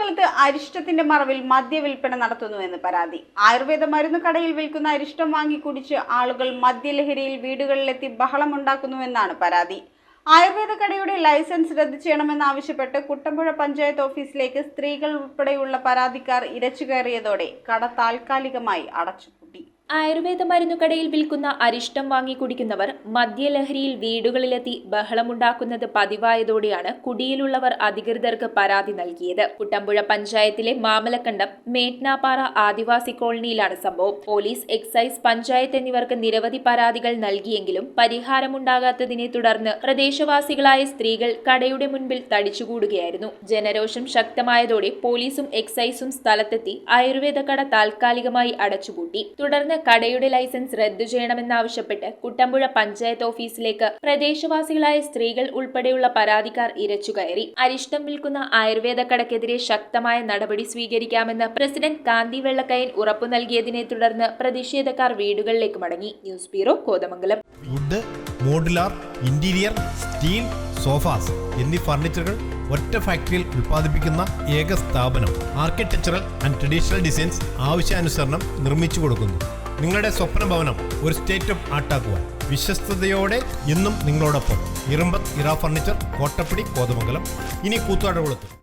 കോതമംഗലത്ത് അരിഷ്ടത്തിന്റെ മറവിൽ മദ്യവിൽപ്പന നടത്തുന്നുവെന്ന് പരാതി. ആയുർവേദ മരുന്നുകടയിൽ വിൽക്കുന്ന അരിഷ്ടം വാങ്ങി കുടിച്ച് ആളുകൾ മദ്യലഹരിയിൽ വീടുകളിലെത്തി ബഹളമുണ്ടാക്കുന്നുവെന്നാണ് പരാതി. ആയുർവേദ കടയുടെ ലൈസൻസ് റദ്ദു ചെയ്യണമെന്നാവശ്യപ്പെട്ട് കുട്ടമ്പുഴ പഞ്ചായത്ത് ഓഫീസിലേക്ക് സ്ത്രീകൾ ഉൾപ്പെടെയുള്ള പരാതിക്കാർ ഇരച്ചുകയറിയതോടെ കട താൽക്കാലികമായി അടച്ചുപൂട്ടി. ആയുർവേദ മരുന്നുകടയിൽ വിൽക്കുന്ന അരിഷ്ടം വാങ്ങി കുടിക്കുന്നവർ മദ്യലഹരിയിൽ വീടുകളിലെത്തി ബഹളമുണ്ടാക്കുന്നത് പതിവായതോടെയാണ് കുടിയിലുള്ളവർ അധികൃതർക്ക് പരാതി നൽകിയത്. കുട്ടമ്പുഴ പഞ്ചായത്തിലെ മാമലക്കണ്ടം മേട്നാപ്പാറ ആദിവാസി കോളനിയിലാണ് സംഭവം. പോലീസ്, എക്സൈസ്, പഞ്ചായത്ത് എന്നിവർക്ക് നിരവധി പരാതികൾ നൽകിയെങ്കിലും പരിഹാരമുണ്ടാകാത്തതിനെ തുടർന്ന് പ്രദേശവാസികളായ സ്ത്രീകൾ കടയുടെ മുൻപിൽ തടിച്ചുകൂടുകയായിരുന്നു. ജനരോഷം ശക്തമായതോടെ പോലീസും എക്സൈസും സ്ഥലത്തെത്തി ആയുർവേദ കട താൽക്കാലികമായി അടച്ചുപൂട്ടി. തുടർന്ന് കടയുടെ ലൈസൻസ് റദ്ദു ചെയ്യണമെന്നാവശ്യപ്പെട്ട് കുട്ടമ്പുഴ പഞ്ചായത്ത് ഓഫീസിലേക്ക് പ്രദേശവാസികളായ സ്ത്രീകൾ ഉൾപ്പെടെയുള്ള പരാതിക്കാർ ഇരച്ചുകയറി. അരിഷ്ടം വിൽക്കുന്ന ആയുർവേദ കടക്കെതിരെ ശക്തമായ നടപടി സ്വീകരിക്കാമെന്ന് പ്രസിഡന്റ് കാന്തി വെള്ളക്കയൻ ഉറപ്പു നൽകിയതിനെ തുടർന്ന് പ്രതിഷേധക്കാർ വീടുകളിലേക്ക് മടങ്ങി. News bureau, Kothamangalam. Wood, modular, interior, steel, sofas എന്നീ ഫർണിച്ചറുകൾ ഒറ്റ ഫാക്ടറിയിൽ ഉൽപ്പാദിപ്പിക്കുന്ന ഏക സ്ഥാപനം. ആർക്കിടെക്ചറൽ ആൻഡ് ട്രഡീഷണൽ ഡിസൈൻസ് ആവശ്യാനുസരണം നിർമ്മിച്ചു കൊടുക്കുന്നു. നിങ്ങളുടെ സ്വപ്ന ഭവനം ഒരു സ്റ്റേറ്റ് ഓഫ് ആർട്ടാക്കുവാൻ വിശ്വസ്തയോടെ എന്നും നിങ്ങളോടൊപ്പം. ഇറമ്പത്ത് ഇറ ഫർണിച്ചർ, കോട്ടപ്പടി, കോതമംഗലം. ഇനി കൂത്താടുകുളത്ത്.